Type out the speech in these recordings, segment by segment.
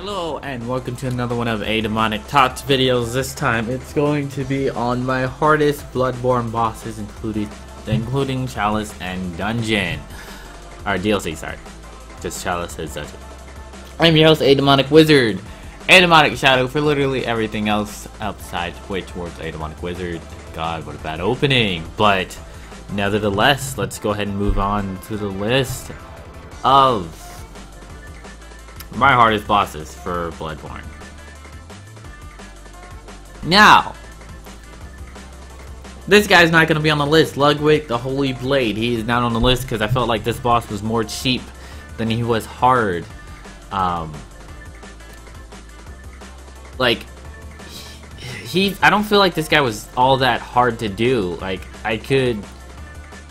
Hello and welcome to another one of Demonic Tots videos. This time it's going to be on my hardest Bloodborne bosses, including Chalice and Dungeon. Or DLC, sorry. Just Chalice is Dungeon. I'm your host, Demonic Wizard. ADemonicShadow for literally everything else outside Twitch works Demonic Wizard. God, what a bad opening. But nevertheless, let's go ahead and move on to the list of my hardest bosses for Bloodborne. Now, this guy's not going to be on the list. Ludwick, the Holy Blade. He is not on the list because I felt like this boss was more cheap than he was hard. I don't feel like this guy was all that hard to do.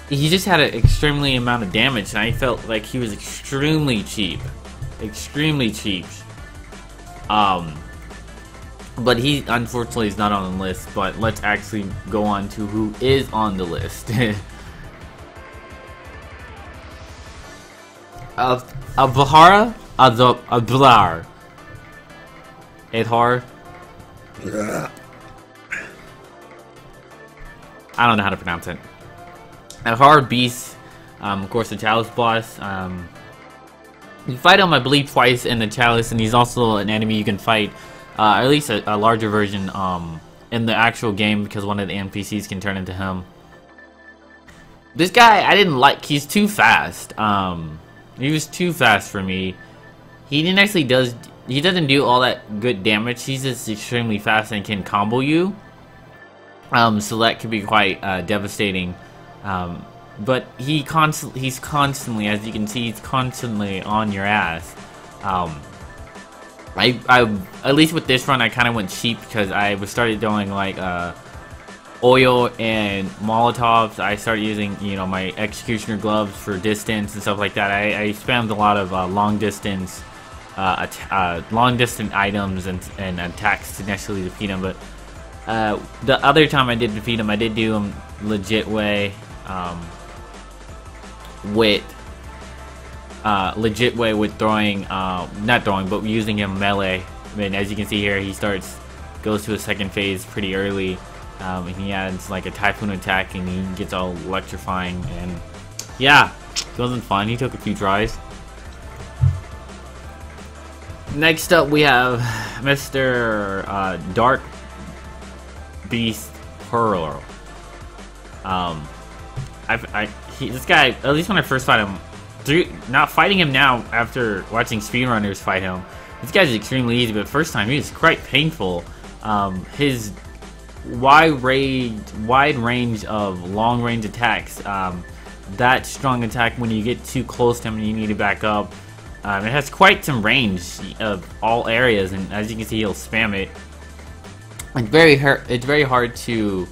He just had an extremely amount of damage, and I felt like he was extremely cheap. But he unfortunately is not on the list. But let's actually go on to who is on the list. Avarra, Avarra. It's hard. I don't know how to pronounce it. A hard beast. Of course, the Chalice boss. You fight him, I believe, twice in the Chalice, and he's also an enemy you can fight, at least a larger version, in the actual game, because one of the NPCs can turn into him. This guy, I didn't like. He's too fast. He was too fast for me. He doesn't do all that good damage. He's just extremely fast and can combo you. So that could be quite devastating. But he's constantly, as you can see, he's constantly on your ass. At least with this run, I kind of went cheap because I started doing like oil and Molotovs. I started using, my executioner gloves for distance and stuff like that. I spammed a lot of long distance items and attacks to necessarily defeat him. But the other time I did defeat him, I did do him legit way. With throwing, not throwing, but using him melee. I mean, as you can see here, he goes to a second phase pretty early. And he adds like a typhoon attack, and he gets all electrifying. And yeah, it wasn't fun. He took a few tries. Next up, we have Mr. Dark Beast Pororo. This guy, at least when I first fought him, not fighting him now after watching speedrunners fight him, this guy's extremely easy, but first time he was quite painful. His wide range of long range attacks, that strong attack when you get too close to him and you need to back up, it has quite some range of all areas, and as you can see, he'll spam it. It's very hard to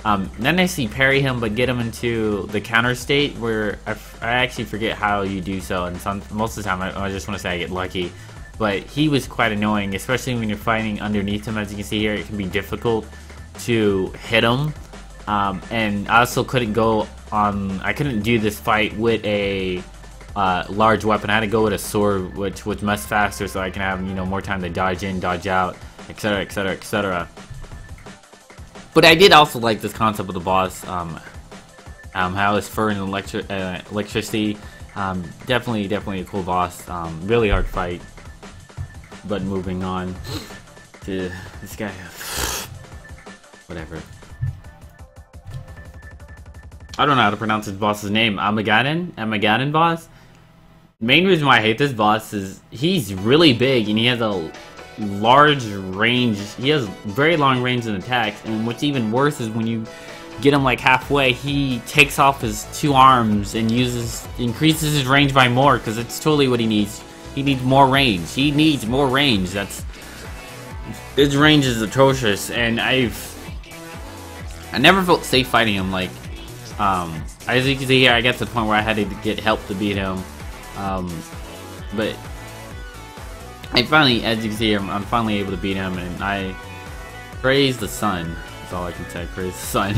not necessarily parry him, but get him into the counter state where I actually forget how you do so, and most of the time I just want to say I get lucky. But he was quite annoying, especially when you're fighting underneath him. As you can see here, it can be difficult to hit him. And I also couldn't I couldn't do this fight with a large weapon. I had to go with a sword, which was much faster, so I can have more time to dodge in, dodge out, etc, etc, etc. But I did also like this concept of the boss, how his fur and electricity, definitely a cool boss, really hard fight. But moving on to this guy, whatever. I don't know how to pronounce this boss's name. Armageddon boss. Main reason why I hate this boss is he's really big and he has a large range. He has very long range in attacks, and what's even worse is when you get him like halfway, he takes off his two arms and increases his range by more, because it's totally what he needs. He needs more range. His range is atrocious, and I never felt safe fighting him. Like, as you can see here, I got to the point where I had to get help to beat him. But I finally, as you can see, I'm finally able to beat him, and I praise the sun. That's all I can say. Praise the sun.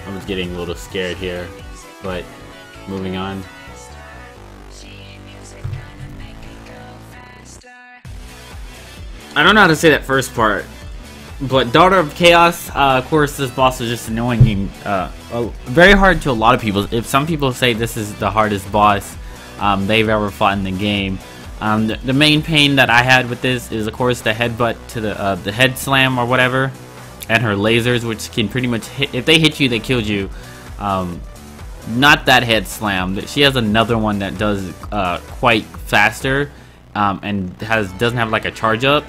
I was getting a little scared here, but moving on. I don't know how to say that first part, but Daughter of Chaos, of course, this boss is just annoying and very hard to a lot of people. If some people say this is the hardest boss they've ever fought in the game. The main pain that I had with this is, of course, the headbutt to the head slam or whatever, and her lasers, which can pretty much hit. If they hit you, they killed you. Not that head slam. She has another one that does quite faster and doesn't have like a charge up.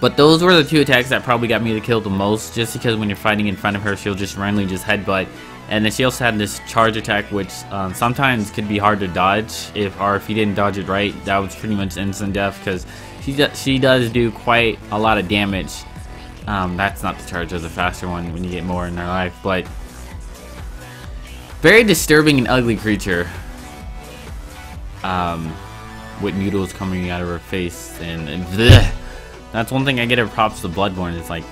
But those were the two attacks that probably got me to kill the most, just because when you're fighting in front of her, she'll just randomly just headbutt. And then she also had this charge attack, which sometimes could be hard to dodge if you didn't dodge it right. That was pretty much instant death, because she does do quite a lot of damage. That's not the charge, that's a faster one when you get more in their life. But very disturbing and ugly creature. With noodles coming out of her face and bleh. That's one thing I get her props to Bloodborne. It's like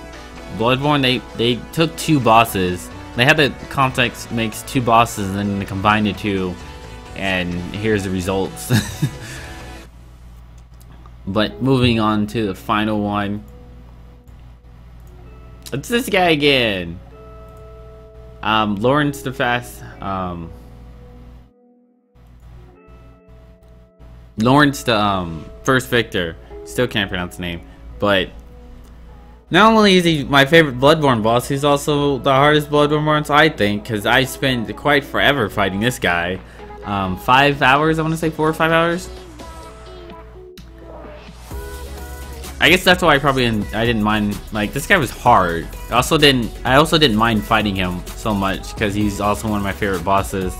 Bloodborne, they took two bosses. They had the context makes two bosses and then they combined the two, and here's the results. But moving on to the final one. It's this guy again. Lawrence the Fast. Lawrence the First Victor. Still can't pronounce the name. But not only is he my favorite Bloodborne boss, he's also the hardest Bloodborne boss, I think, because I spent quite forever fighting this guy. 5 hours, I want to say 4 or 5 hours. I guess that's why I didn't mind. Like, this guy was hard. I also didn't mind fighting him so much because he's also one of my favorite bosses.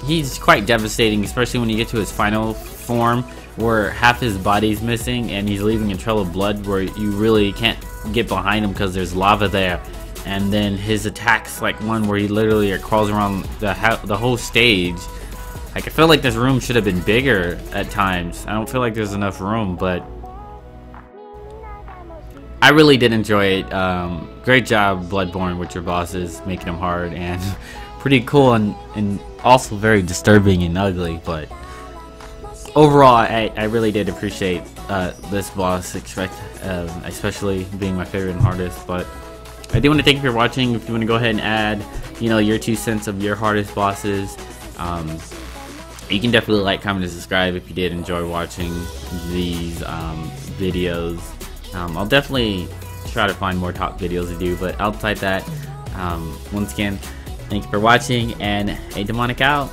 He's quite devastating, especially when you get to his final form, where half his body's missing and he's leaving a trail of blood where you really can't get behind him because there's lava there. And then his attacks, like one where he literally crawls around the whole stage. Like, I feel like this room should have been bigger at times. I don't feel like there's enough room, but I really did enjoy it. Great job, Bloodborne, with your bosses, making them hard and pretty cool, and also very disturbing and ugly. But overall, I really did appreciate this boss, especially being my favorite and hardest. But I do want to thank you for watching. If you want to go ahead and add, your 2 cents of your hardest bosses, you can definitely like, comment, and subscribe if you did enjoy watching these videos. I'll definitely try to find more top videos to do, but outside that, once again, thank you for watching, and ADemonic out.